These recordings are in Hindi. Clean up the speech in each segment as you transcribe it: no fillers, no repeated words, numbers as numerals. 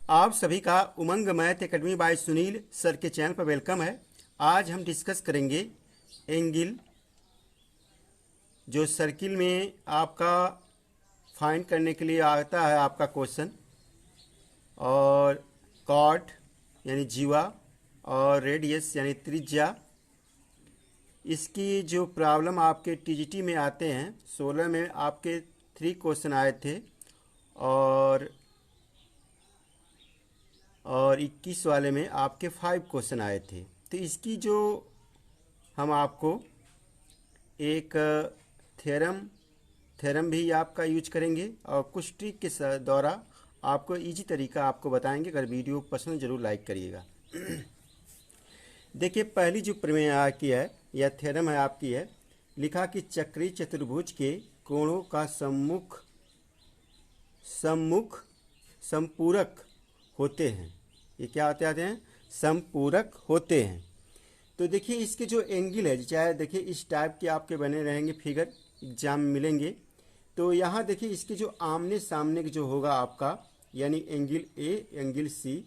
आप सभी का Umang math academy by Sunil sir के चैनल पर वेलकम है। आज हम डिस्कस करेंगे एंगल, जो सर्किल में आपका फाइंड करने के लिए आता है आपका क्वेश्चन, और कॉर्ड यानी जीवा और रेडियस यानी त्रिज्या। इसकी जो प्रॉब्लम आपके टीजीटी में आते हैं, 16 में आपके 3 क्वेश्चन आए थे और 21 वाले में आपके 5 क्वेश्चन आए थे। तो इसकी जो हम आपको एक थ्योरम भी आपका यूज करेंगे और कुछ ट्रिक के द्वारा आपको इजी तरीका आपको बताएंगे। अगर वीडियो पसंद जरूर लाइक करिएगा। देखिए, पहली जो प्रमेय आपकी है या थ्योरम है आपकी है, लिखा कि चक्रीय चतुर्भुज के कोणों का समपूरक होते हैं। ये क्या होते हैं? समपूरक होते हैं। तो देखिए, इसके जो एंगल है, चाहे देखिए इस टाइप के आपके बने रहेंगे फिगर, एग्जाम में मिलेंगे। तो यहाँ देखिए, इसके जो आमने सामने जो होगा आपका, यानी एंगल ए एंगल सी,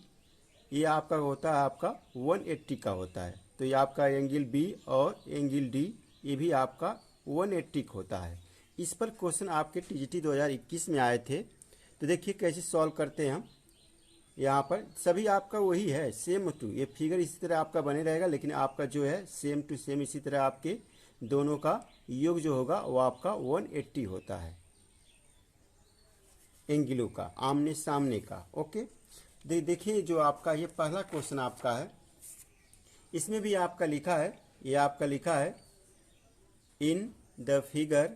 ये आपका होता है आपका 180 का होता है। तो ये आपका एंगल बी और एंगल डी, ये भी आपका 180 का होता है। इस पर क्वेश्चन आपके टीजीटी 2021 में आए थे। तो देखिए कैसे सॉल्व करते हैं हम। यहाँ पर सभी आपका वही है, सेम टू, ये फिगर इसी तरह आपका बने रहेगा, लेकिन आपका जो है सेम टू सेम इसी तरह आपके दोनों का योग जो होगा वो आपका 180 होता है, एंगलों का आमने सामने का। ओके, देखिए जो आपका ये पहला क्वेश्चन आपका है, इसमें भी आपका लिखा है, ये आपका लिखा है in the figure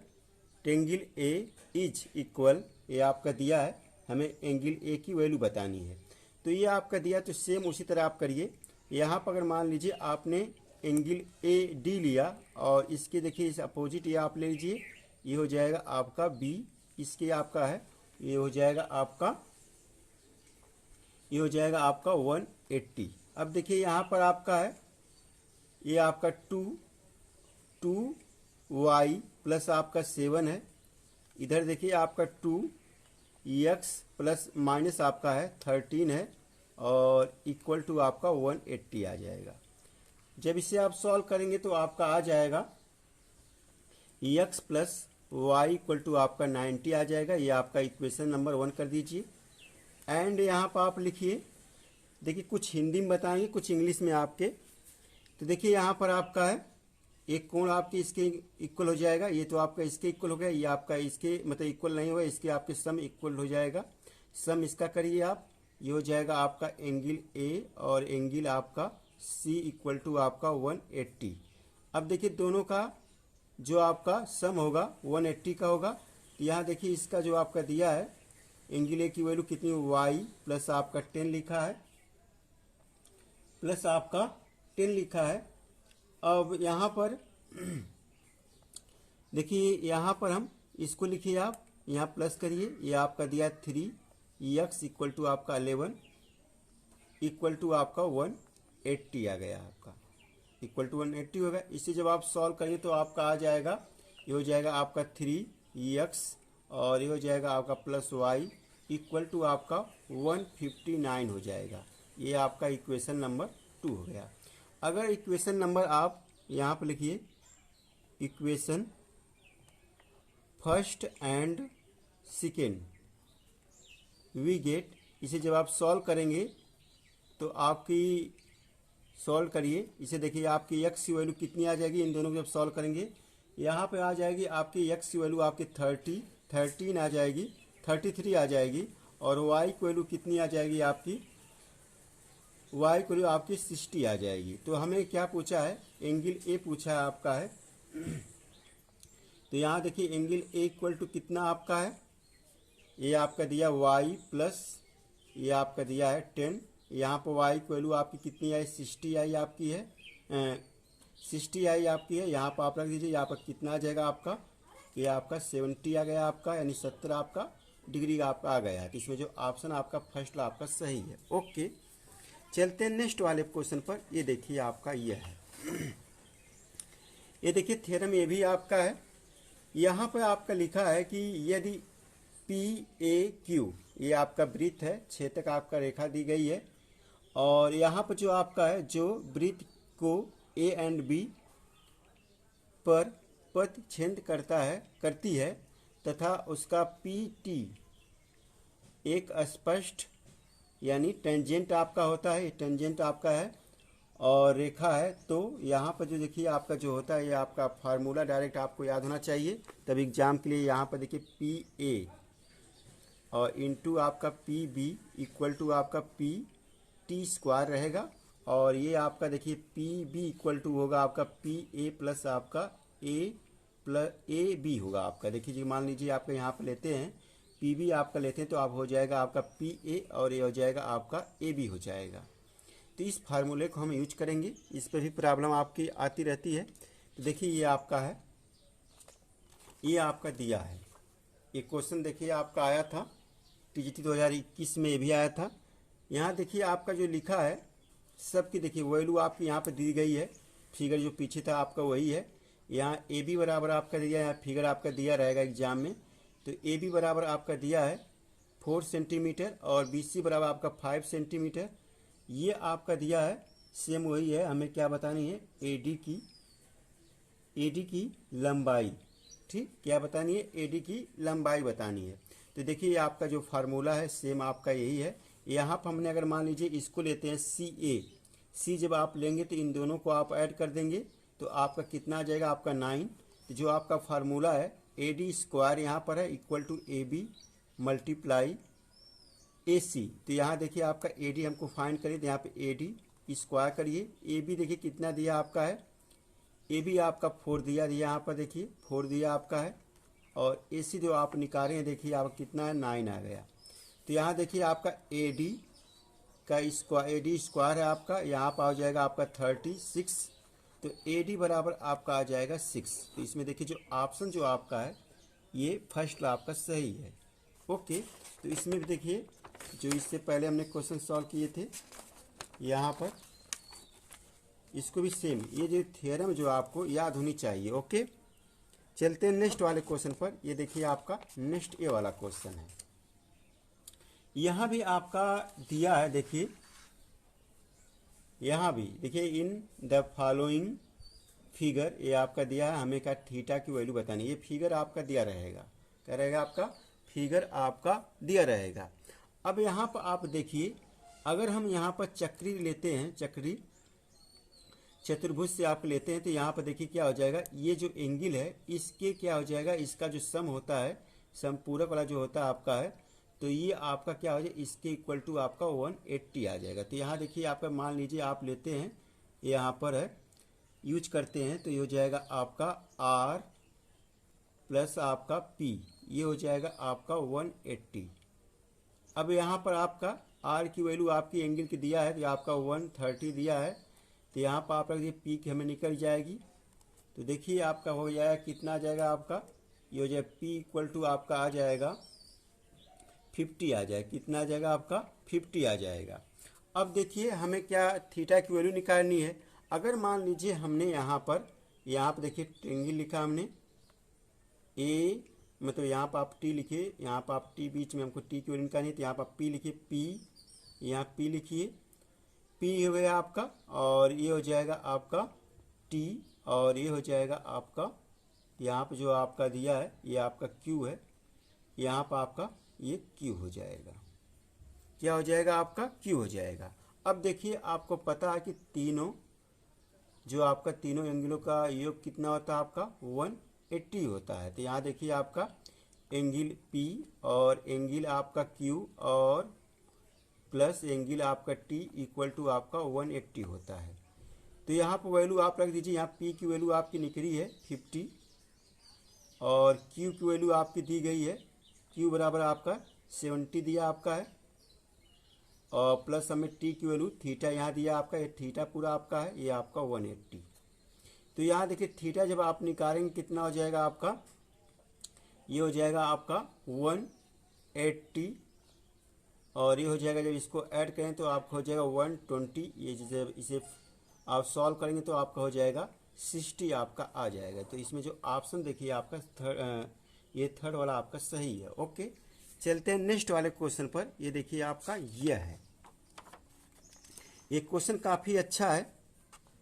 angle A is equal, ये आपका दिया है, हमें एंगल ए की वैल्यू बतानी है। तो ये आपका दिया, तो सेम उसी तरह आप करिए। यहाँ पर अगर मान लीजिए आपने एंगल ए डी लिया और इसके देखिए इस अपोजिट ये आप ले लीजिए, ये हो जाएगा आपका बी, इसके आपका है, ये हो जाएगा आपका 180। अब देखिए यहाँ पर आपका है, ये आपका 2y प्लस आपका 7 है। इधर देखिए आपका 2x प्लस माइनस आपका है 13 है, और इक्वल टू आपका 180 आ जाएगा। जब इसे आप सॉल्व करेंगे तो आपका आ जाएगा x plus y equal to आपका 90 आ जाएगा। ये आपका इक्वेशन नंबर 1 कर दीजिए। एंड यहाँ पर आप लिखिए, देखिए कुछ हिंदी में बताएंगे, कुछ इंग्लिश में आपके। तो देखिए यहाँ पर आपका है एक कोण आपके इसके इक्वल हो जाएगा, ये तो आपका इसके इक्वल हो गया, ये आपका इसके मतलब इक्वल नहीं होगा, इसके आपके सम इक्वल हो जाएगा। सम इसका करिए आप, ये हो जाएगा आपका एंगल ए और एंगल आपका सी इक्वल टू आपका 180। अब देखिए दोनों का जो आपका सम होगा 180 का होगा। तो यहाँ देखिए इसका जो आपका दिया है एंगल ए की वैल्यू कितनी, y प्लस आपका 10 लिखा है, प्लस आपका 10 लिखा है। अब यहाँ पर देखिए, यहाँ पर हम इसको लिखिए, आप यहाँ प्लस करिए, ये आपका दिया 3x इक्वल टू आपका 11 इक्वल टू आपका 180 आ गया, आपका इक्वल टू 180 होगा। इसे जब आप सॉल्व करेंगे तो आपका आ जाएगा, ये हो जाएगा आपका 3x और ये हो जाएगा आपका प्लस y इक्वल टू आपका 159 हो जाएगा। ये आपका इक्वेशन नंबर 2 हो गया। अगर इक्वेशन नंबर आप यहाँ पर लिखिए, equation first and second we get, इसे जब आप सॉल्व करेंगे तो आपकी सॉल्व करिए, इसे देखिए आपकी x की वैल्यू कितनी आ जाएगी, इन दोनों को जब सॉल्व करेंगे यहाँ पे आ जाएगी आपकी x की वैल्यू आपकी 13 आ जाएगी, 33 आ जाएगी, और y की वैल्यू कितनी आ जाएगी आपकी, y की वैल्यू आपकी 60 आ जाएगी। तो हमें क्या पूछा है, एंगल ए पूछा है आपका है। तो यहाँ देखिए एंगल ए इक्वल टू कितना आपका है, ये आपका दिया y प्लस ये आपका दिया है 10, यहाँ पर y की वैल्यू आपकी कितनी आई, 60 आई आपकी है, 60 आई आपकी है। यहाँ पर आप रख दीजिए, यहाँ पर कितना आ जाएगा आपका, ये आपका 70 आ गया आपका, यानी 70 आपका डिग्री आपका आ गया है। तो इसमें जो ऑप्शन आपका फर्स्ट आपका सही है। ओके, चलते हैं नेक्स्ट वाले क्वेश्चन पर। ये देखिए आपका ये है, ये देखिए थ्योरम ये भी आपका है। यहाँ पर आपका लिखा है कि यदि P PAQ ये आपका वृत्त है, छेदक आपका रेखा दी गई है। और यहाँ पर जो आपका है, जो वृत्त को A एंड B पर पथ छेद करती है तथा उसका PT एक स्पष्ट यानी टेंजेंट आपका होता है, टेंजेंट आपका है और रेखा है, तो यहाँ पर जो देखिए आपका जो होता है, ये आपका फार्मूला डायरेक्ट आपको याद होना चाहिए। तब एग्जाम के लिए यहाँ पर देखिए PA और इनटू आपका PB इक्वल टू आपका PT स्क्वायर रहेगा। और ये आपका देखिए PB इक्वल टू होगा आपका PA प्लस आपका AB होगा आपका। देखिए जी, मान लीजिए आपका यहाँ पर लेते हैं PB आपका लेते हैं तो आप हो जाएगा आपका PA और ये हो जाएगा आपका AB हो जाएगा। तो इस फार्मूले को हम यूज करेंगे, इस पर भी प्रॉब्लम आपकी आती रहती है। तो देखिए ये आपका है, ये आपका दिया है, ये क्वेश्चन देखिए आपका आया था TGT 2021 में, ये भी आया था। यहाँ देखिए आपका जो लिखा है सबकी देखिए वैल्यू आपकी यहाँ पर दी गई है, फिगर जो पीछे था आपका वही है। यहाँ AB बराबर आपका दिया है, यहाँ फिगर आपका दिया रहेगा एग्जाम में। तो AB बराबर आपका दिया है 4 सेंटीमीटर और BC बराबर आपका 5 सेंटीमीटर। ये आपका दिया है, सेम वही है। हमें क्या बतानी है, AD की लंबाई, ठीक, क्या बतानी है, AD की लंबाई बतानी है। तो देखिए ये आपका जो फार्मूला है सेम आपका यही है। यहाँ पर हमने अगर मान लीजिए इसको लेते हैं C जब आप लेंगे तो इन दोनों को आप ऐड कर देंगे तो आपका कितना आ जाएगा, आपका 9। तो जो आपका फार्मूला है AD स्क्वायर यहाँ पर है equal to AB multiply AC। तो यहाँ देखिए आपका AD हमको फाइंड करिए, तो यहाँ पे AD स्क्वायर करिए। AB देखिए कितना दिया आपका है, AB आपका 4 दिया यहाँ पर देखिए 4 दिया आपका है। और AC जो आप निकाले हैं देखिए आपका कितना है, 9 आ गया। तो यहाँ देखिए आपका AD का AD स्क्वायर है आपका, यहाँ पर आ जाएगा आपका 36। तो AD बराबर आपका आ जाएगा 6। तो इसमें देखिए जो ऑप्शन जो आपका है ये फर्स्ट आपका सही है। ओके, तो इसमें भी देखिए जो इससे पहले हमने क्वेश्चन सॉल्व किए थे यहाँ पर, इसको भी सेम, ये जो थ्योरम जो आपको याद होनी चाहिए। ओके, चलते हैं नेक्स्ट वाले क्वेश्चन पर। ये देखिए आपका नेक्स्ट ए वाला क्वेश्चन है। यहाँ भी आपका दिया है, देखिए यहाँ भी देखिए इन द फॉलोइंग फिगर, ये आपका दिया है, हमें क्या थीटा की वैल्यू बतानी है। ये फिगर आपका दिया रहेगा, क्या रहेगा आपका फिगर आपका दिया रहेगा। अब यहाँ पर आप देखिए, अगर हम यहाँ पर चक्री लेते हैं, चक्री चतुर्भुज से आप लेते हैं तो यहाँ पर देखिए क्या हो जाएगा, ये जो एंगल है इसके क्या हो जाएगा, इसका जो सम होता है, सम पूरक वाला जो होता है आपका है, तो ये आपका क्या हो जाएगा, इसके इक्वल टू आपका 180 आ जाएगा। तो यहाँ देखिए आपका मान लीजिए आप लेते हैं, यहाँ पर है यूज करते हैं, तो ये हो जाएगा आपका R प्लस आपका P, ये हो जाएगा आपका 180। अब यहाँ पर आपका R की वैल्यू आपकी एंगल की दिया है, तो आपका 130 दिया है। तो यहाँ पर आप रख दिए P की हमें निकल जाएगी। तो देखिए आपका हो जाएगा कितना आ जाएगा आपका, ये हो जाएगा P इक्वल टू आपका आ जाएगा 50 आ जाएगा। कितना आ जाएगा आपका 50 आ जाएगा। अब देखिए हमें क्या थीटा की वैल्यू निकालनी है। अगर मान लीजिए हमने यहाँ पर देखिए ट्रेंगल लिखा हमने A, मतलब यहाँ पर आप T लिखिए, यहाँ पर आप T बीच में हमको T की वैल्यू निकालनी है, तो यहाँ पर P लिखिए, P यहाँ P लिखिए, P हो गया आपका, और ये हो जाएगा आपका T, और ये हो जाएगा आपका यहाँ पर जो आपका दिया है ये आपका Q है, यहाँ पर आपका ये Q हो जाएगा। क्या हो जाएगा आपका Q हो जाएगा। अब देखिए आपको पता है कि तीनों जो आपका तीनों एंगलों का योग कितना होता है आपका 180 होता है। तो यहाँ देखिए आपका एंगल P और एंगल आपका Q और प्लस एंगल आपका T इक्वल टू आपका 180 होता है। तो यहाँ पर वैल्यू आप रख दीजिए, यहाँ P की वैल्यू आपकी निकली है 50 और Q की वैल्यू आपकी दी गई है, Q बराबर आपका 70 दिया आपका है, और प्लस हमें T की वैल्यू थीटा यहाँ दिया आपका, ये थीटा पूरा आपका है, ये आपका 180। तो यहाँ देखिए थीटा जब आप निकालेंगे कितना हो जाएगा आपका, ये हो जाएगा आपका 180, और ये हो जाएगा जब इसको ऐड करें तो आपका हो जाएगा 120। ये जैसे इसे आप सॉल्व करेंगे तो आपका हो जाएगा 60 आपका आ जाएगा। तो इसमें जो ऑप्शन देखिए आपका ये थर्ड वाला आपका सही है। ओके, चलते हैं नेक्स्ट वाले क्वेश्चन पर। ये देखिए आपका यह है, ये क्वेश्चन काफ़ी अच्छा है।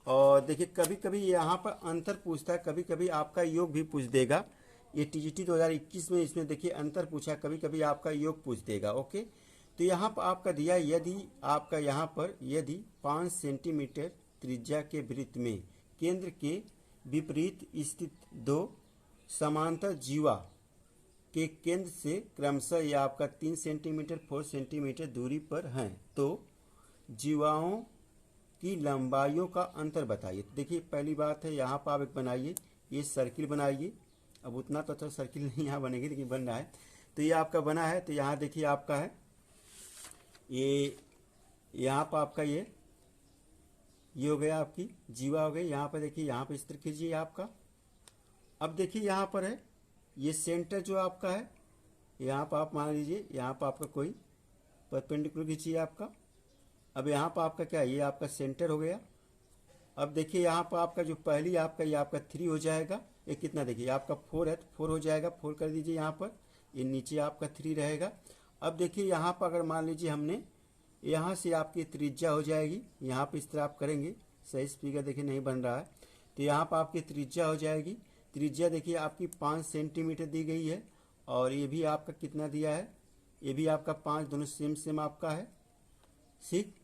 और देखिए कभी कभी यहाँ पर अंतर पूछता है, कभी कभी आपका योग भी पूछ देगा। ये टीजीटी 2021 में इसमें देखिए अंतर पूछा, कभी कभी आपका योग पूछ देगा। ओके, तो यहाँ पर आपका दिया, यदि आपका यहाँ पर यदि 5 सेंटीमीटर त्रिज्या के वृत्त में केंद्र के विपरीत स्थित दो समांतर जीवा के केंद्र से क्रमशः ये आपका 3 सेंटीमीटर 4 सेंटीमीटर दूरी पर हैं, तो जीवाओं की लंबाइयों का अंतर बताइए। तो देखिए पहली बात है, यहाँ पर आप एक बनाइए, ये सर्किल बनाइए। अब उतना तो अच्छा सर्किल नहीं यहाँ बनेगी, लेकिन बन रहा है। तो ये आपका बना है, तो यहाँ देखिए आपका है ये, यहाँ पर आपका ये हो गया, आपकी जीवा हो गई। यहाँ पर देखिए, यहाँ पर इस तरह कीजिए आपका। अब देखिए यहाँ पर है ये सेंटर जो आपका है, यहाँ पर आप मान लीजिए, यहाँ पर आपका कोई परपेंडिकुलर खींचिए आपका। अब यहाँ पर आपका क्या है, ये आपका सेंटर हो गया। अब देखिए यहाँ पर आपका जो पहली आपका, ये आपका 3 हो जाएगा। ये कितना, देखिए आपका 4 है तो 4 हो जाएगा, 4 कर दीजिए यहाँ पर। ये नीचे आपका 3 रहेगा। अब देखिए यहाँ पर अगर मान लीजिए हमने यहाँ से आपकी त्रिज्या हो जाएगी, यहाँ पर इस तरह आप करेंगे, सही स्पीकर देखिए नहीं बन रहा है। तो यहाँ पर आपकी त्रिज्या हो जाएगी। त्रिज्या देखिए आपकी 5 सेंटीमीटर दी गई है, और ये भी आपका कितना दिया है, ये भी आपका 5, दोनों सेम सेम आपका है। ठीक,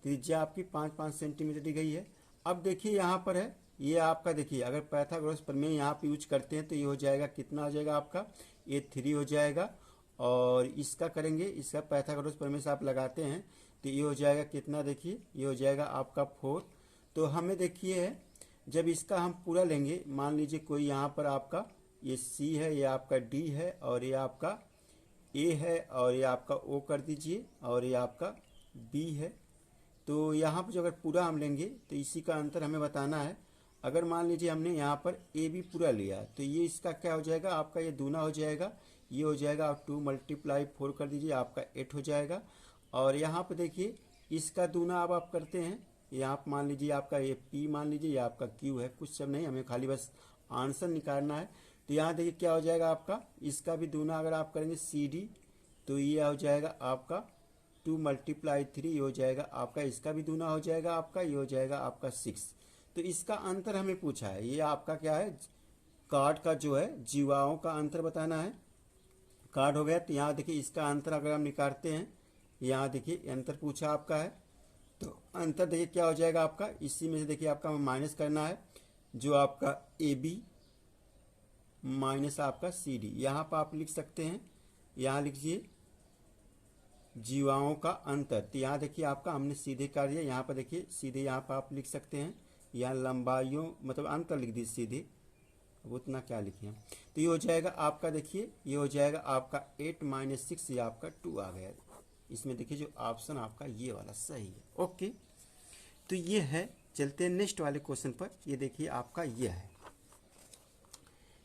त्रिज्या आपकी 5-5 सेंटीमीटर दी गई है। अब देखिए यहाँ पर है ये आपका, देखिए अगर पाइथागोरस प्रमेय यहाँ पे यूज करते हैं तो ये हो जाएगा, कितना हो जाएगा आपका, ये 3 हो जाएगा। और इसका करेंगे, इसका पाइथागोरस प्रमेय से आप लगाते हैं तो ये हो जाएगा कितना, देखिए ये हो जाएगा आपका 4। तो हमें देखिए है, जब इसका हम पूरा लेंगे, मान लीजिए कोई यहाँ पर आपका ये C है, ये आपका D है, और ये आपका A है, और ये आपका O कर दीजिए, और ये आपका B है। तो यहाँ पर जो अगर पूरा हम लेंगे तो इसी का अंतर हमें बताना है। अगर मान लीजिए हमने यहाँ पर AB पूरा लिया तो ये इसका क्या हो जाएगा, आपका ये दूना हो जाएगा, ये हो जाएगा। आप 2 × 4 कर दीजिए, आपका 8 हो जाएगा। और यहाँ पर देखिए इसका दूना अब आप करते हैं, यहाँ पर मान लीजिए आपका ये P मान लीजिए, ये आपका Q है, कुछ सब नहीं, हमें खाली बस आंसर निकालना है। तो यहाँ देखिए क्या हो जाएगा आपका, इसका भी दूना अगर आप करेंगे CD, तो ये हो जाएगा आपका 2 × 3 हो जाएगा आपका, इसका भी दूना हो जाएगा आपका, ये हो जाएगा आपका 6। तो इसका अंतर हमें पूछा है, ये आपका क्या है, कार्ड का जो है जीवाओं का अंतर बताना है। कार्ड हो गया, तो यहाँ देखिए इसका अंतर अगर हम निकालते हैं, यहाँ देखिए अंतर पूछा आपका है, तो अंतर देखिए क्या हो जाएगा आपका, इसी में से देखिए आपका माइनस करना है, जो आपका AB माइनस आपका CD। यहाँ पर आप लिख सकते हैं, यहाँ लिखिए जीवाओं का अंतर। तो यहाँ देखिए आपका हमने सीधे कर दिया, यहाँ पर देखिए सीधे यहाँ पर आप लिख सकते हैं, यहाँ लंबाइयों मतलब अंतर लिख दीजिए सीधे, अब उतना क्या लिखे हम। तो ये हो जाएगा आपका, देखिए ये हो जाएगा आपका 8 - 6, ये आपका 2 आ गया। इसमें देखिए जो ऑप्शन आपका ये वाला सही है। ओके, तो ये है। चलते हैं नेक्स्ट वाले क्वेश्चन पर। ये देखिए आपका ये है,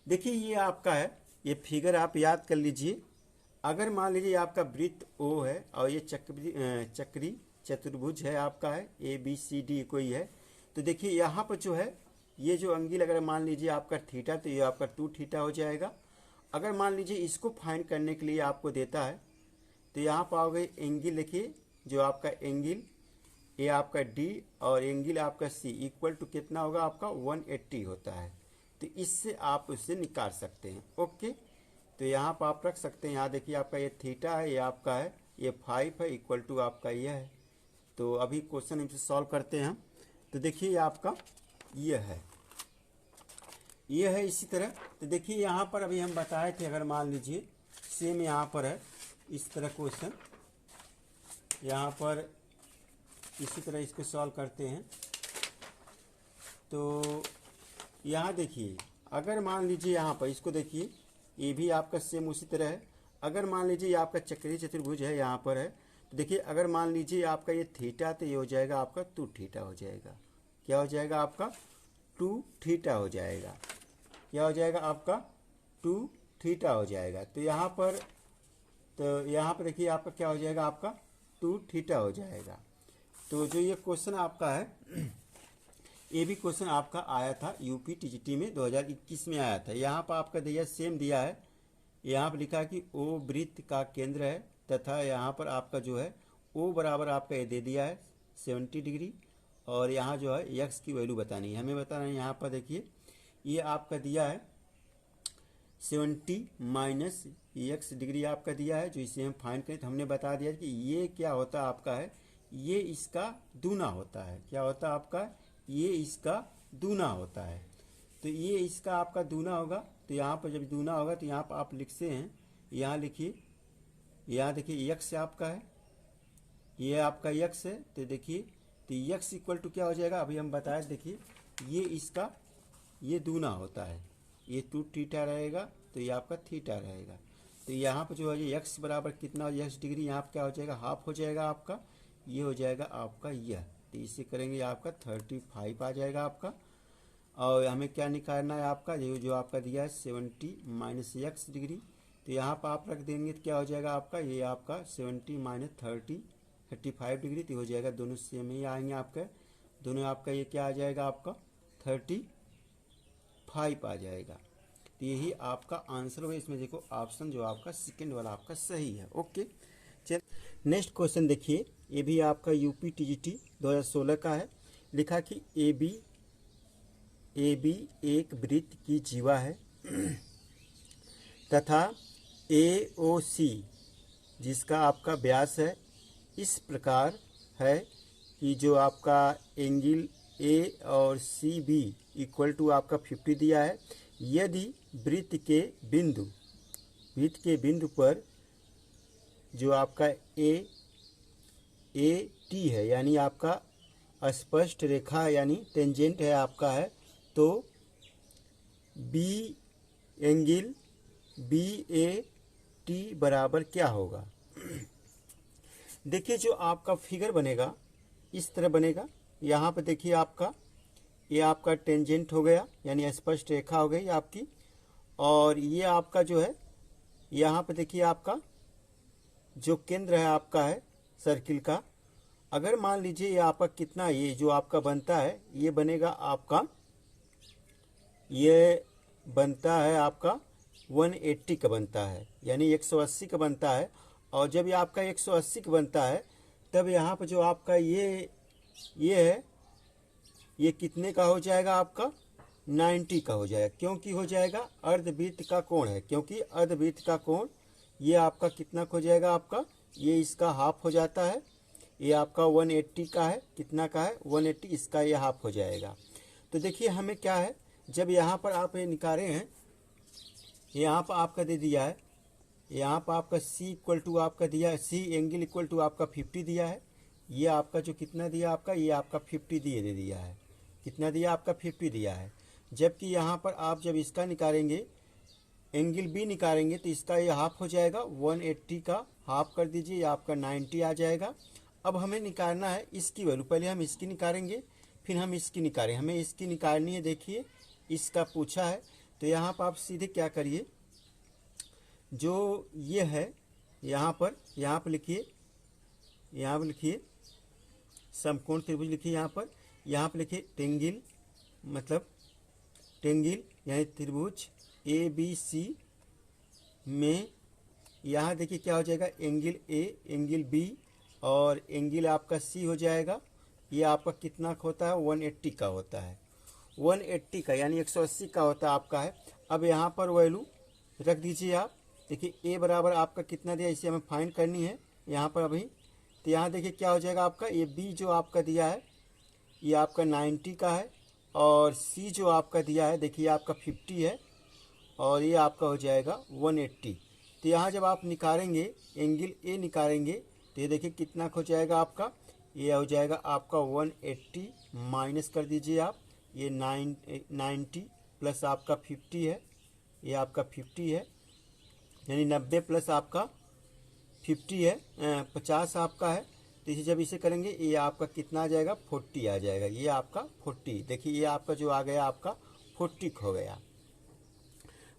देखिए ये आपका है, ये फिगर आप याद कर लीजिए। अगर मान लीजिए आपका वृत्त O है और ये चक्री चतुर्भुज है आपका है, ABCD कोई है, तो देखिए यहाँ पर जो है ये जो एंगल अगर मान लीजिए आपका थीटा, तो ये आपका 2 थीटा हो जाएगा। अगर मान लीजिए इसको फाइंड करने के लिए आपको देता है, तो यहाँ पाओगे एंगल, देखिए जो आपका एंगल ये आपका D और एंगल आपका C इक्वल टू कितना होगा आपका 180 होता है। तो इससे आप उससे निकाल सकते हैं। ओके, तो यहाँ पर आप रख सकते हैं, यहाँ देखिए आपका ये थीटा है, ये आपका है, ये 5 है, इक्वल टू आपका ये है। तो अभी क्वेश्चन इनसे सॉल्व करते हैं हम। तो देखिए ये आपका ये है, ये है इसी तरह। तो देखिए यहाँ पर अभी हम बताए थे, अगर मान लीजिए सेम यहाँ पर है इस तरह क्वेश्चन, यहाँ पर इसी तरह इसको सॉल्व करते हैं। तो यहाँ देखिए अगर मान लीजिए यहाँ पर इसको देखिए, ये भी आपका सेम उसी तरह है। अगर मान लीजिए आपका चक्रीय चतुर्भुज है, यहाँ पर है, तो देखिए अगर मान लीजिए आपका ये थीटा, तो ये हो जाएगा आपका 2 थीटा हो जाएगा। क्या हो जाएगा आपका 2 थीटा हो जाएगा। क्या हो जाएगा आपका 2 थीटा हो जाएगा। तो यहाँ पर देखिए आपका क्या हो जाएगा आपका 2 थीटा हो जाएगा। तो जो ये क्वेश्चन आपका है, ये भी क्वेश्चन आपका आया था यूपी टीजीटी में 2021 में आया था। यहाँ पर आपका दिया सेम दिया है, यहाँ पर लिखा है कि ओ वृत्त का केंद्र है तथा यहाँ पर आपका जो है ओ बराबर आपका ये दे दिया है 70 डिग्री, और यहाँ जो है यक्स की वैल्यू बतानी है, हमें बताना है। यहाँ पर देखिए ये आपका दिया है 70 माइनस एक्स डिग्री आपका दिया है, जो इसे हम फाइंड करें तो हमने बता दिया कि ये क्या होता है आपका है, ये इसका दूना होता है। क्या होता है आपका, ये इसका दूना होता है। तो ये इसका आपका दूना होगा, तो यहाँ पर जब दूना होगा तो यहाँ पर आप लिखते हैं, यहाँ लिखिए, यहाँ देखिए यक्स आपका है, ये आपका यक्स है, तो देखिए तो यक्स इक्वल टू क्या हो जाएगा, अभी हम बताए, देखिए ये इसका ये दूना होता है, ये 2 थीटा रहेगा, तो ये आपका थीटा रहेगा। तो यहाँ पर जो है ये यक्स बराबर कितना, यक्स डिग्री, यहाँ पर क्या हो जाएगा, हाफ हो जाएगा आपका, ये हो जाएगा आपका यह, तो इससे करेंगे आपका 35 आ जाएगा आपका। और हमें क्या निकालना है आपका, जो आपका दिया है 70 माइनस एक्स डिग्री, तो यहाँ पर आप रख देंगे तो क्या हो जाएगा आपका, ये आपका 70 माइनस 35 डिग्री, तो हो जाएगा, दोनों सेम ही आएंगे आपका, दोनों आपका ये क्या आ जाएगा आपका 35 आ जाएगा। तो यही आपका आंसर होगा। इसमें देखो ऑप्शन जो आपका सेकंड वाला आपका सही है। ओके, चल नेक्स्ट क्वेश्चन देखिए, ये भी आपका यूपी टीजीटी 2016 का है। लिखा कि ए बी एक वृत्त की जीवा है तथा AOC जिसका आपका व्यास है इस प्रकार है कि जो आपका एंगल A और CB इक्वल टू आपका 50 दिया है। यदि वृत्त के बिंदु पर जो आपका AT है, यानी आपका स्पष्ट रेखा यानी टेंजेंट है आपका है, तो एंगल BAT बराबर क्या होगा। देखिए जो आपका फिगर बनेगा इस तरह बनेगा। यहाँ पे देखिए आपका ये आपका टेंजेंट हो गया, यानी स्पष्ट रेखा हो गई आपकी, और ये आपका जो है यहाँ पे देखिए आपका जो केंद्र है आपका है सर्किल का। अगर मान लीजिए ये आपका कितना, ये जो आपका बनता है ये बनेगा आपका, ये बनता है आपका 180 का बनता है, यानी 180 का बनता है। और जब ये आपका 180 का बनता है तब यहाँ पर जो आपका ये है, ये कितने का हो जाएगा आपका 90 का हो जाएगा। क्योंकि हो जाएगा अर्धवृत्त का कोण है, क्योंकि अर्धवृत्त का कोण ये आपका कितना हो जाएगा आपका, ये इसका हाफ हो जाता है। ये आपका 180 का है, कितना का है 180, इसका ये हाफ हो जाएगा। तो देखिए हमें क्या है, जब यहाँ पर आप ये निकाले हैं, यहाँ पर आपका दे दिया है, यहाँ पर आपका C इक्वल टू आपका दिया है, C एंगल इक्वल टू आपका 50 दिया है। ये आपका जो कितना दिया आपका, ये आपका 50 दे दिया है, कितना दिया आपका 50 दिया है। जबकि यहाँ पर आप जब इसका निकालेंगे एंगल B निकालेंगे तो इसका ये हाफ हो जाएगा, 180 का हाफ कर दीजिए, ये आपका 90 आ जाएगा। अब हमें निकालना है इसकी वैल्यू, पहले हम इसकी निकालेंगे फिर हम इसकी निकालेंगे, हमें इसकी निकालनी है। देखिए इसका पूछा है, तो यहाँ पर आप सीधे क्या करिए, जो ये है यहाँ पर लिखिए, यहाँ पर लिखिए समकोण त्रिभुज लिखिए, यहाँ पर लिखिए टेंगिल, मतलब टेंगिल यानी त्रिभुज ABC में यहाँ देखिए क्या हो जाएगा, एंगल A एंगल B और एंगल आपका C हो जाएगा। ये आपका कितना होता है 180 का होता है, 180 का यानी 180 का होता है आपका है। अब यहाँ पर वैल्यू रख दीजिए आप। देखिए A बराबर आपका कितना दिया, इसे हमें फाइंड करनी है यहाँ पर अभी। तो यहाँ देखिए क्या हो जाएगा आपका, ये B जो आपका दिया है ये आपका 90 का है, और C जो आपका दिया है देखिए आपका 50 है, और ये आपका हो जाएगा 180। तो यहाँ जब आप निकालेंगे एंगल A निकालेंगे तो ये देखिए कितना हो जाएगा आपका, ये हो जाएगा आपका 180 माइनस कर दीजिए आप, ये 90 प्लस आपका 50 है, ये आपका 50 है, यानी 90 प्लस आपका 50 है, 50 आपका है। तो इसे जब इसे करेंगे ये आपका कितना आ जाएगा 40 आ जाएगा, ये आपका 40। देखिए ये आपका जो आ गया आपका 40 हो गया,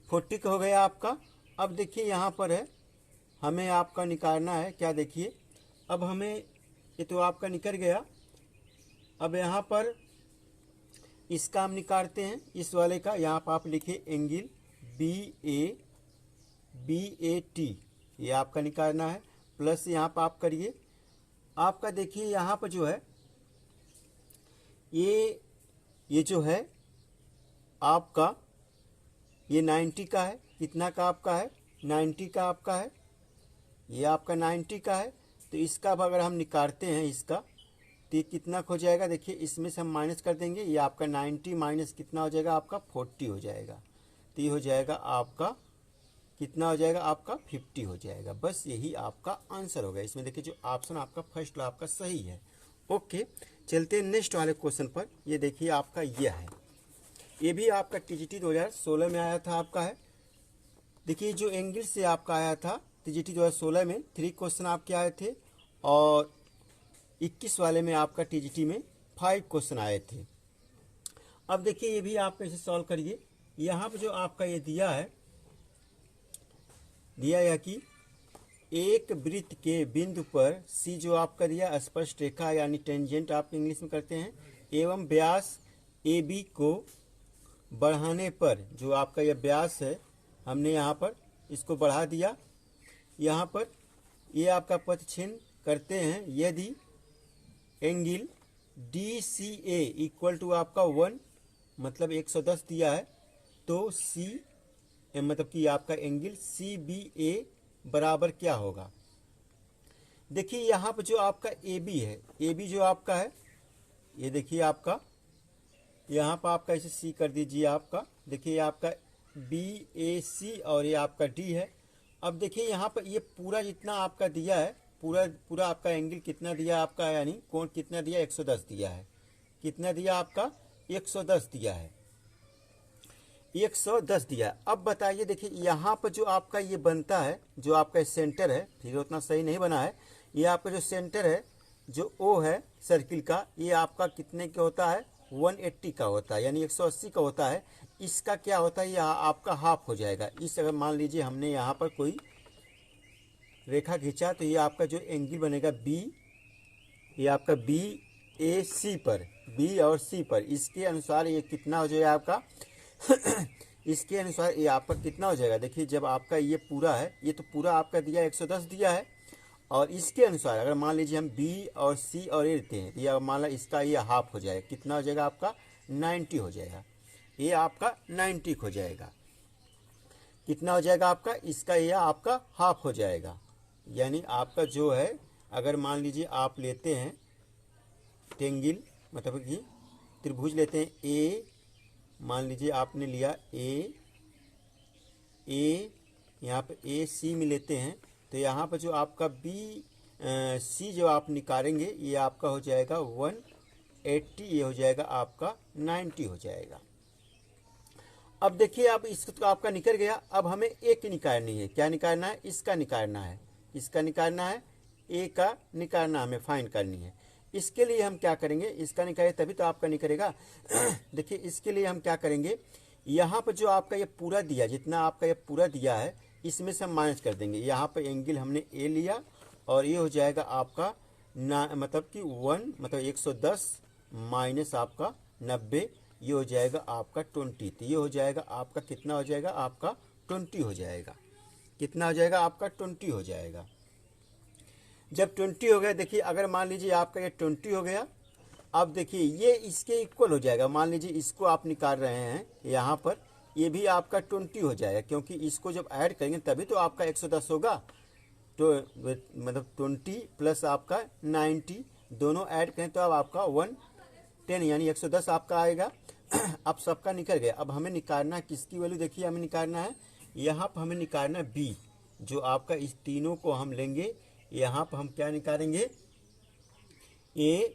40 हो गया आपका। अब देखिए यहाँ पर है, हमें आपका निकालना है क्या, देखिए अब हमें ये तो आपका निकल गया। अब यहाँ पर इसका हम निकालते हैं, इस वाले का। यहाँ पर आप लिखिए एंगल BA BAT, ये आपका निकालना है, प्लस यहाँ पर आप करिए। आपका देखिए यहाँ पर जो है ये जो है आपका ये 90 का है। कितना का आपका है? 90 का आपका है। ये आपका 90 का है। तो इसका अब अगर हम निकालते हैं इसका, तो ये कितना हो जाएगा? देखिए इसमें से हम माइनस कर देंगे। ये आपका 90 माइनस कितना हो जाएगा? आपका 40 हो जाएगा। तो ये हो जाएगा आपका कितना हो जाएगा? आपका 50 हो जाएगा। बस यही आपका आंसर होगा। इसमें देखिए जो ऑप्शन आपका फर्स्ट वाला आपका सही है। ओके, चलते हैं नेक्स्ट वाले क्वेश्चन पर। ये देखिए आपका ये है, ये भी आपका TGT 2016 में आया था आपका है। देखिए जो एंगल से आपका आया था TGT 2016 में 3 क्वेश्चन आपके आए थे, और 21 वाले में आपका TGT में 5 क्वेश्चन आए थे। अब देखिए ये भी आप कैसे सॉल्व करिए। यहाँ पर जो आपका ये दिया है कि एक वृत्त के बिंदु पर C जो आपका दिया स्पर्श रेखा यानी टेंजेंट आप इंग्लिश में करते हैं, एवं व्यास AB को बढ़ाने पर, जो आपका यह व्यास है हमने यहाँ पर इसको बढ़ा दिया। यहाँ पर ये आपका पथ छिन्न करते हैं यदि एंगल DCA इक्वल टू आपका 1 मतलब 110 दिया है, तो C मतलब कि आपका एंगल CBA बराबर क्या होगा? देखिए यहाँ पर जो आपका AB है, AB जो आपका है, ये देखिए आपका यहाँ पर आपका इसे C कर दीजिए। आपका देखिए आपका BAC और ये आपका D है। अब देखिए यहाँ पर ये पूरा जितना आपका दिया है, पूरा आपका एंगल कितना दिया आपका, यानी कोण कितना दिया? 110 दिया है। कितना दिया आपका? 110 दिया है। 110 दिया है। अब बताइए, देखिए यहाँ पर जो आपका ये बनता है, जो आपका सेंटर है, फिर उतना सही नहीं बना है। ये आपका जो सेंटर है, जो O है सर्किल का, ये आपका कितने का होता है? 180 का होता है, यानी 180 का होता है। इसका क्या होता है? यह आपका हाफ हो जाएगा। इस अगर मान लीजिए हमने यहाँ पर कोई रेखा खींचा, तो ये आपका जो एंगल बनेगा B, ये आपका BAC पर, B और C पर, इसके अनुसार ये कितना हो जाएगा आपका? इसके अनुसार ये आपका कितना हो जाएगा? देखिए जब आपका ये पूरा है, ये तो पूरा आपका दिया 110 दिया है, और इसके अनुसार अगर मान लीजिए हम B और C और A लेते हैं, ये मान लो इसका ये हाफ हो जाएगा। कितना हो जाएगा आपका? 90 हो जाएगा। ये आपका 90 हो जाएगा। कितना हो जाएगा आपका? इसका ये आपका हाफ हो जाएगा। यानी आपका जो है, अगर मान लीजिए आप लेते हैं टेंगल, मतलब कि त्रिभुज लेते हैं A, मान लीजिए आपने लिया A, यहाँ पे AC में लेते हैं, तो यहाँ पर जो आपका BC जो आप निकालेंगे, ये आपका हो जाएगा 180, ये हो जाएगा आपका 90 हो जाएगा। अब देखिए अब इसको तो आपका निकल गया। अब हमें A की निकालनी है। क्या निकालना है? इसका निकालना है, इसका निकालना है, A का निकालना हमें फाइंड करनी है। इसके लिए हम क्या करेंगे? इसका निकाले तभी तो आपका निकलेगा। देखिए इसके लिए हम क्या करेंगे, यहाँ पर जो आपका ये पूरा दिया, जितना आपका ये पूरा दिया है, इसमें से हम माइनस कर देंगे। यहाँ पर एंगल हमने A लिया, और ये हो जाएगा आपका मतलब कि 1 मतलब 110 माइनस आपका 90, ये हो जाएगा आपका 20। तो ये हो जाएगा आपका कितना हो जाएगा? आपका 20 हो जाएगा। कितना हो जाएगा? आपका 20 हो जाएगा। जब 20 हो गया, देखिए अगर मान लीजिए आपका ये 20 हो गया, अब देखिए ये इसके इक्वल हो जाएगा। मान लीजिए इसको आप निकाल रहे हैं यहाँ पर, ये भी आपका 20 हो जाएगा, क्योंकि इसको जब ऐड करेंगे तभी तो आपका 110 होगा। तो मतलब 20 प्लस आपका 90 दोनों ऐड करें तो अब आपका 110 यानी 110 आपका आएगा। अब सबका निकल गया। अब हमें निकालना है किसकी वैल्यू? देखिए हमें निकालना है, यहाँ पर हमें निकालना है B, जो आपका इस तीनों को हम लेंगे। यहाँ पर हम क्या निकालेंगे? A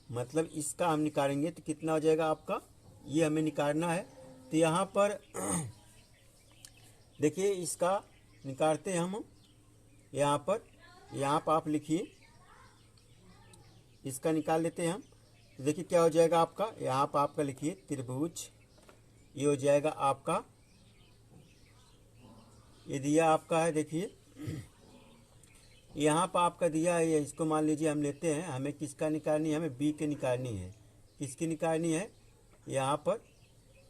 मतलब इसका हम निकालेंगे, तो कितना हो जाएगा आपका? ये हमें निकालना है। तो यहाँ पर देखिए इसका निकालते हैं हम। यहाँ पर आप लिखिए, इसका निकाल लेते हैं हम। तो देखिए क्या हो जाएगा आपका? यहाँ पर आपका लिखिए त्रिभुज, ये हो जाएगा आपका, ये दिया आपका है। देखिए यहाँ पर आपका दिया है, इसको मान लीजिए हम लेते हैं। हमें किसका निकालनी है? हमें B की निकालनी है। किसकी निकालनी है? यहाँ पर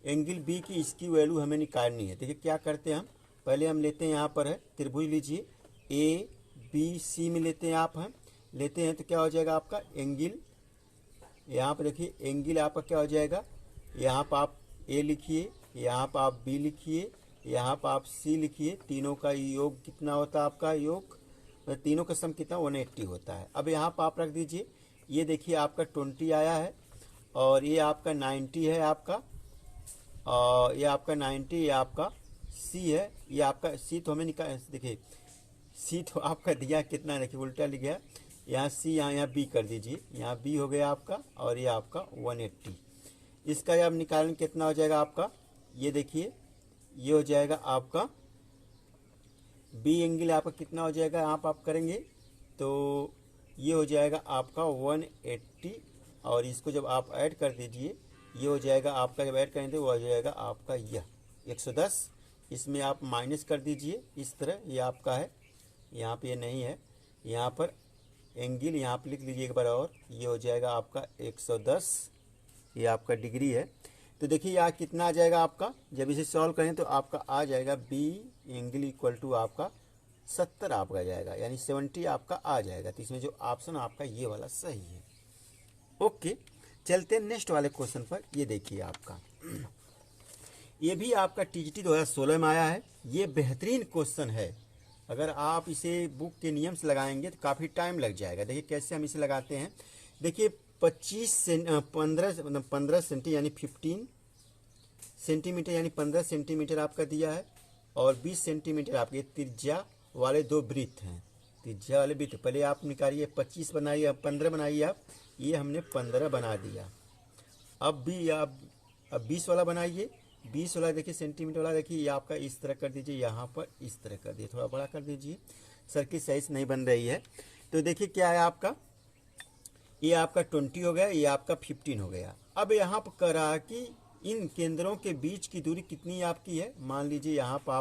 एंगल B की, इसकी वैल्यू हमें निकालनी है। देखिए क्या करते हैं हम, पहले हम लेते हैं यहाँ पर है त्रिभुज लीजिए ए बी सी में लेते हैं आप हैं लेते हैं तो क्या हो जाएगा आपका एंगल। यहाँ पर देखिए एंगल आपका क्या हो जाएगा, यहाँ पर आप ए लिखिए, यहाँ पर आप बी लिखिए, यहाँ पर आप सी लिखिए। तीनों का योग कितना होता है आपका योग, तीनों का सम कितना 180 होता है। अब यहाँ पर आप रख दीजिए, ये देखिए आपका 20 आया है और ये आपका 90 है आपका, और ये आपका 90, ये आपका सी है, ये आपका सी तो हमें निकाल देखिए सी तो आपका दिया कितना, देखिए उल्टा लिख गया, यहाँ सी यहाँ बी कर दीजिए, यहाँ बी हो गया आपका और ये आपका 180। इसका अब निकालने कितना हो जाएगा आपका, ये देखिए ये हो जाएगा आपका बी एंगल आपका कितना हो जाएगा, यहाँ पर आप करेंगे तो ये हो जाएगा आपका 180 और इसको जब आप ऐड कर दीजिए ये हो जाएगा आपका, जब ऐड करेंगे वो हो जाएगा आपका यह 110। इसमें आप माइनस कर दीजिए इस तरह, ये आपका है, यहाँ पे ये नहीं है, यहाँ पर एंगल यहाँ पर लिख लीजिए एक बार और, ये हो जाएगा आपका 110, ये आपका डिग्री है। तो देखिए यहाँ कितना आ जाएगा आपका, जब इसे सॉल्व करें तो आपका आ जाएगा बी एंगल इक्वल टू आपका 70 आपका जाएगा, यानी 70 आपका आ जाएगा। तो इसमें जो ऑप्शन आपका ये वाला सही है। ओके, चलते हैं नेक्स्ट वाले क्वेश्चन पर। ये देखिए आपका ये भी आपका टीजीटी 2016 में आया है। ये बेहतरीन क्वेश्चन है, अगर आप इसे बुक के नियम से लगाएंगे तो काफ़ी टाइम लग जाएगा। देखिए कैसे हम इसे लगाते हैं, देखिए 15 सेंटी यानी 15 सेंटीमीटर यानी 15 सेंटीमीटर आपका दिया है और 20 सेंटीमीटर आपके त्रिज्या वाले दो वृत्त हैं, त्रिज्या वाले वृत्त। पहले आप निकालिए 25 बनाइए, अब 15 बनाइए आप, ये हमने 15 बना दिया। अब भी आप अब 20 वाला बनाइए, 20 वाला देखिए सेंटीमीटर वाला देखिए, ये आपका इस तरह कर दीजिए, यहाँ पर इस तरह कर दीजिए, थोड़ा बड़ा कर दीजिए, सर्किल सही से नहीं बन रही है। तो देखिए क्या है आपका, ये आपका 20 हो गया, ये आपका 15 हो गया। अब यहाँ पर कह रहा है कि इन केंद्रों के बीच की दूरी कितनी आपकी है। मान लीजिए यहाँ पर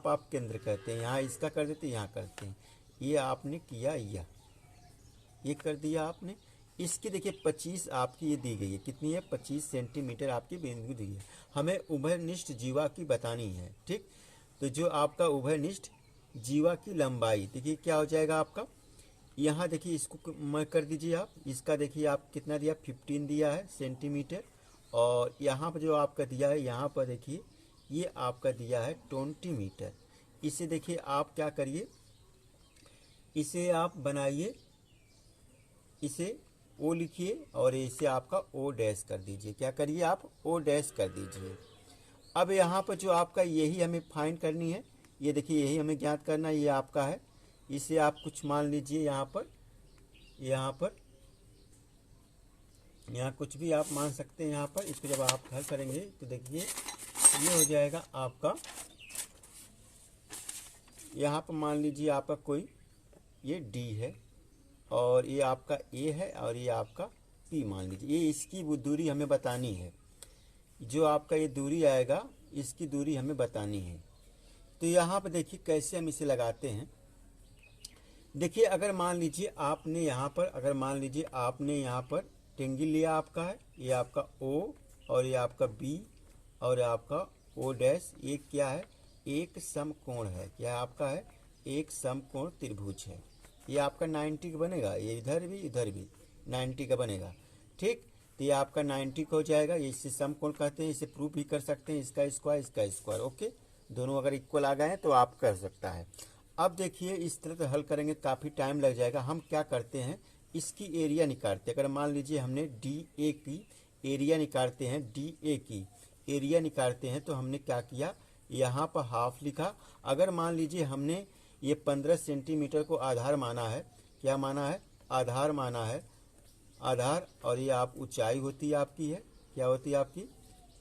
आप केंद्र करते हैं, यहाँ इसका कर देते हैं, यहाँ करते हैं, ये आपने किया, ये कर दिया आपने। इसकी देखिए 25 आपकी ये दी गई है, कितनी है 25 सेंटीमीटर आपकी बिंदु दी है। हमें उभयनिष्ठ जीवा की बतानी है, ठीक। तो जो आपका उभयनिष्ठ जीवा की लंबाई देखिए क्या हो जाएगा आपका, यहाँ देखिए इसको मैं कर दीजिए आप, इसका देखिए आप कितना दिया 15 दिया है सेंटीमीटर, और यहाँ पर जो आपका दिया है यहाँ पर देखिए ये आपका दिया है 20 मीटर। इसे देखिए आप क्या करिए, इसे आप बनाइए, इसे ओ लिखिए और इसे आपका ओ डैश कर दीजिए, क्या करिए आप ओ डैश कर दीजिए। अब यहाँ पर जो आपका यही हमें फाइंड करनी है, ये देखिए यही हमें ज्ञात करना है, ये आपका है। इसे आप कुछ मान लीजिए यहाँ कुछ भी आप मान सकते हैं यहाँ पर। इसको जब आप हल करेंगे तो देखिए ये हो जाएगा आपका, यहाँ पर मान लीजिए आपका कोई ये डी है और ये आपका ए है और ये आपका पी मान लीजिए, ये इसकी वो दूरी हमें बतानी है। जो आपका ये दूरी आएगा इसकी दूरी हमें बतानी है। तो यहाँ पर देखिए कैसे हम इसे लगाते हैं। देखिए अगर मान लीजिए आपने यहाँ पर ट्रेंगल लिया आपका है, ये आपका ओ और ये आपका बी और आपका ओ डैश, ये क्या है एक समकोण है, क्या आपका है एक समकोण त्रिभुज है। ये आपका 90 का बनेगा, ये इधर भी 90 का बनेगा, ठीक। तो ये आपका 90 का हो जाएगा, ये इससे समकोण कहते हैं, इसे प्रूव भी कर सकते हैं, इसका स्क्वायर ओके। दोनों अगर इक्वल आ गए हैं तो आप कर सकता है। अब देखिए इस तरह से हल करेंगे काफ़ी टाइम लग जाएगा। हम क्या करते हैं, इसकी एरिया निकालते हैं। अगर मान लीजिए हमने डी ए की एरिया निकालते हैं, तो हमने क्या किया, यहाँ पर हाफ लिखा। अगर मान लीजिए हमने ये 15 सेंटीमीटर को आधार माना है, क्या माना है आधार माना है, आधार, और ये आप ऊंचाई होती है आपकी है, क्या होती है आपकी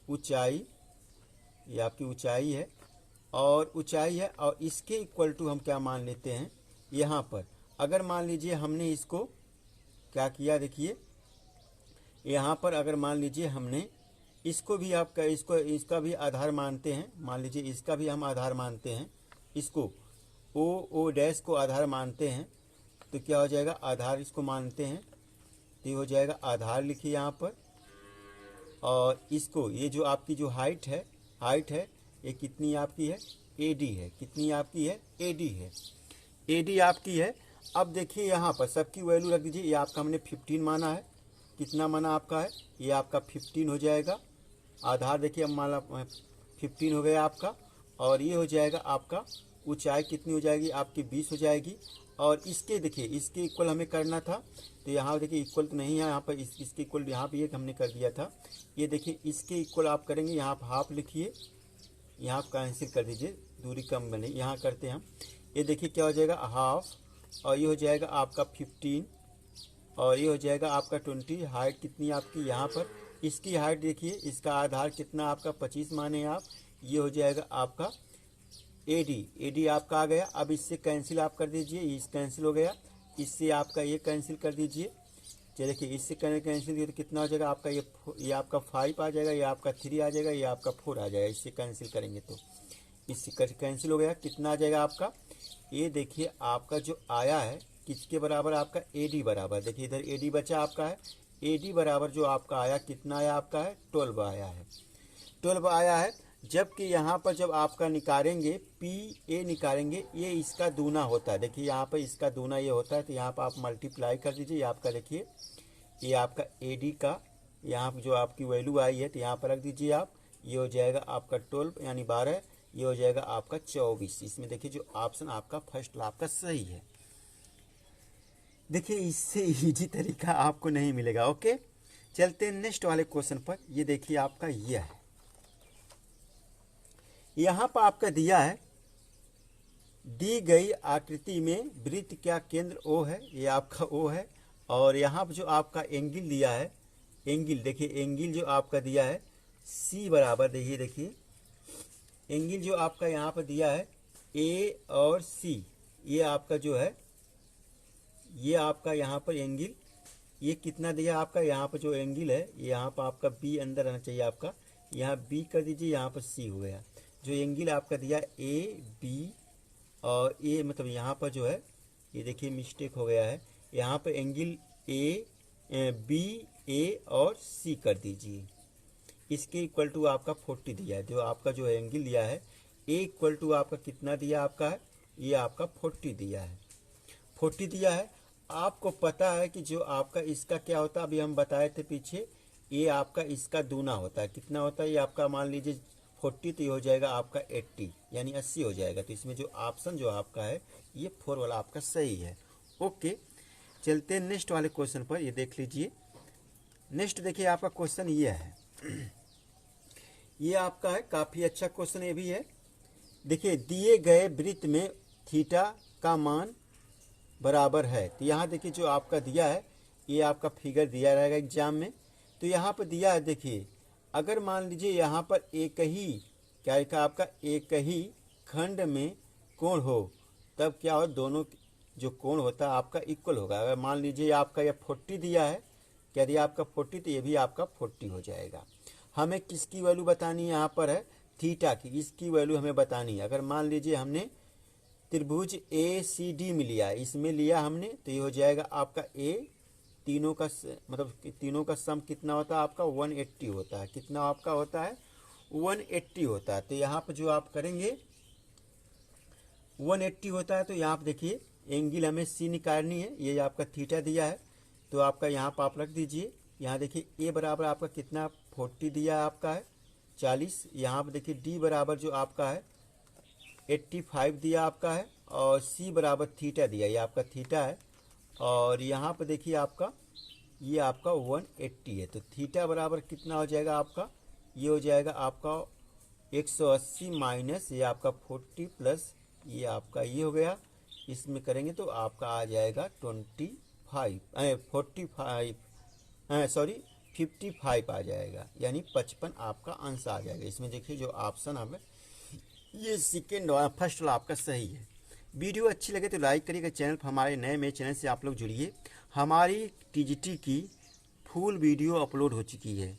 ऊंचाई, ये आपकी ऊंचाई है और ऊंचाई है। और इसके इक्वल टू हम क्या मान लेते हैं यहाँ पर, अगर मान लीजिए हमने इसको क्या किया, देखिए यहाँ पर अगर मान लीजिए हमने इसको भी आपका इसका भी आधार मानते हैं, मान लीजिए इसका भी हम आधार मानते हैं, इसको ओ डैश को आधार मानते हैं, तो क्या हो जाएगा आधार इसको मानते हैं, तो ये हो जाएगा आधार लिखिए यहाँ पर। और इसको ये जो आपकी जो हाइट है ये कितनी आपकी है एडी है, कितनी आपकी है, एडी है, एडी आपकी है। अब देखिए यहाँ पर सबकी वैल्यू रख दीजिए। ये आपका हमने 15 माना है, कितना माना आपका है, ये आपका 15 हो जाएगा। आधार देखिए अब माना 15 हो गया आपका, और ये हो जाएगा आपका ऊंचाई कितनी हो जाएगी आपकी 20 हो जाएगी। और इसके देखिए इसके इक्वल हमें करना था, तो यहाँ देखिए इक्वल तो नहीं है यहाँ पर, इसके इक्वल यहाँ भी एक हमने कर दिया था। ये देखिए इसके इक्वल आप करेंगे, यहाँ पर हाफ लिखिए, यहाँ कैंसिल कर दीजिए, दूरी कम बने, यहाँ करते हैं हम। ये देखिए क्या हो जाएगा हाफ, और ये हो जाएगा आपका 15, और ये हो जाएगा आपका 20। हाइट कितनी आपकी यहाँ पर, इसकी हाइट देखिए, इसका आधार कितना आपका 25 माने आप, ये हो जाएगा आपका एडी, एडी आपका आ गया। अब इससे कैंसिल आप कर दीजिए, इस कैंसिल हो गया, इससे आपका ये कैंसिल कर दीजिए। चलिए देखिए इससे कैंसिल दिए तो कितना हो जाएगा आपका, ये आपका 5 आ जाएगा, ये आपका 3 आ जाएगा, ये आपका 4 आ जाएगा। इससे कैंसिल करेंगे तो इससे कैंसिल हो गया, कितना आ जाएगा आपका, ये देखिए आपका जो आया है किसके बराबर, आपका एडी बराबर, देखिए इधर एडी बचा आपका है, एडी बराबर जो आपका आया कितना आया आपका है 12 आया है, 12 आया है। जबकि यहाँ पर जब आपका निकालेंगे पी ए निकालेंगे, ये इसका दूना होता है। देखिए यहाँ पर इसका दूना ये होता है, तो यहाँ पर आप मल्टीप्लाई कर दीजिए। ये आपका देखिए ये आपका एडी का यहाँ पर जो आपकी वैल्यू आई है तो यहाँ पर रख दीजिए आप, ये हो जाएगा आपका 12 यानी 12, ये हो जाएगा आपका 24। इसमें देखिए जो ऑप्शन आपका फर्स्ट आपका सही है। देखिए इससे इजी तरीका आपको नहीं मिलेगा। ओके, चलते हैं नेक्स्ट वाले क्वेश्चन पर। ये देखिए आपका यह है, यहाँ पर आपका दिया है दी गई आकृति में वृत्त का केंद्र ओ है, ये आपका ओ है। और यहाँ पर जो आपका एंगल दिया है, एंगल देखिए एंगल जो आपका दिया है सी बराबर, देखिए एंगल जो आपका यहाँ पर दिया है ए और सी, ये आपका जो है ये आपका यहाँ पर एंगल ये कितना दिया आपका, यहाँ पर जो एंगल है यहाँ पर आपका बी अंदर आना चाहिए आपका, यहाँ बी कर दीजिए, यहाँ पर सी हो गया। जो एंगल आपका दिया ए बी और ए, मतलब यहाँ पर जो है ये देखिए मिस्टेक हो गया है, यहाँ पर एंगल ए बी ए और सी कर दीजिए। इसके इक्वल टू आपका 40 दिया है, जो आपका जो एंगल दिया है ए इक्वल टू आपका कितना दिया आपका है, ये आपका 40 दिया है, 40 दिया है। आपको पता है कि जो आपका इसका क्या होता है, अभी हम बताए थे पीछे, ये आपका इसका दूना होता है, कितना होता है, ये आपका मान लीजिए 40, तो ये हो जाएगा आपका 80 यानी 80 हो जाएगा। तो इसमें जो ऑप्शन जो आपका है ये 4 वाला आपका सही है। ओके, चलते हैं नेक्स्ट वाले क्वेश्चन पर। ये देख लीजिए नेक्स्ट, देखिए आपका क्वेश्चन ये है, ये आपका है काफ़ी अच्छा क्वेश्चन ये भी है। देखिए दिए गए वृत्त में थीटा का मान बराबर है, तो यहाँ देखिए जो आपका दिया है ये आपका फिगर दिया रहेगा एग्जाम में। तो यहाँ पर दिया है, देखिए अगर मान लीजिए यहाँ पर एक ही क्या लिखा आपका, एक ही खंड में कोण हो, तब क्या हो, दोनों जो कोण होता है आपका इक्वल होगा। अगर मान लीजिए आपका ये 40 दिया है, क्या दिया आपका 40, तो ये भी आपका 40 हो जाएगा। हमें किसकी वैल्यू बतानी है, यहाँ पर है थीटा की, इसकी वैल्यू हमें बतानी है। अगर मान लीजिए हमने त्रिभुज ए सी डी में लिया, इसमें लिया हमने, तो ये हो जाएगा आपका ए, तीनों का मतलब तीनों का सम कितना होता है आपका 180 होता है, कितना आपका होता है 180 होता है। तो यहाँ पर जो आप करेंगे 180 होता है, तो यहाँ पर देखिए एंगल हमें सी निकालनी है, ये आपका थीटा दिया है, तो आपका यहाँ पर आप रख दीजिए। यहाँ देखिए ए बराबर आपका कितना 40 दिया है आपका है 40, यहाँ पर देखिए डी बराबर जो आपका है 85 दिया आपका है, और सी बराबर थीटा दिया, ये आपका थीटा है। और यहाँ पर देखिए आपका ये आपका 180 है, तो थीटा बराबर कितना हो जाएगा आपका, ये हो जाएगा आपका 180 माइनस ये आपका 40 प्लस ये आपका ये हो गया, इसमें करेंगे तो आपका आ जाएगा 55 आ जाएगा, यानी 55 आपका आंसर आ जाएगा। इसमें देखिए जो ऑप्शन हमें ये सेकेंड वाला फर्स्ट वाला आपका सही है। वीडियो अच्छी लगे तो लाइक करिएगा, चैनल पर हमारे नए में चैनल से आप लोग जुड़िए। हमारी टीजीटी की फुल वीडियो अपलोड हो चुकी है,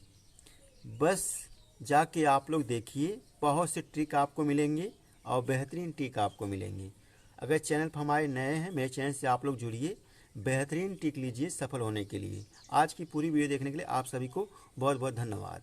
बस जाके आप लोग देखिए, बहुत से ट्रिक आपको मिलेंगे और बेहतरीन ट्रिक आपको मिलेंगे। अगर चैनल पर हमारे नए हैं, मेरे चैनल से आप लोग जुड़िए, बेहतरीन ट्रिक लीजिए सफल होने के लिए। आज की पूरी वीडियो देखने के लिए आप सभी को बहुत बहुत धन्यवाद।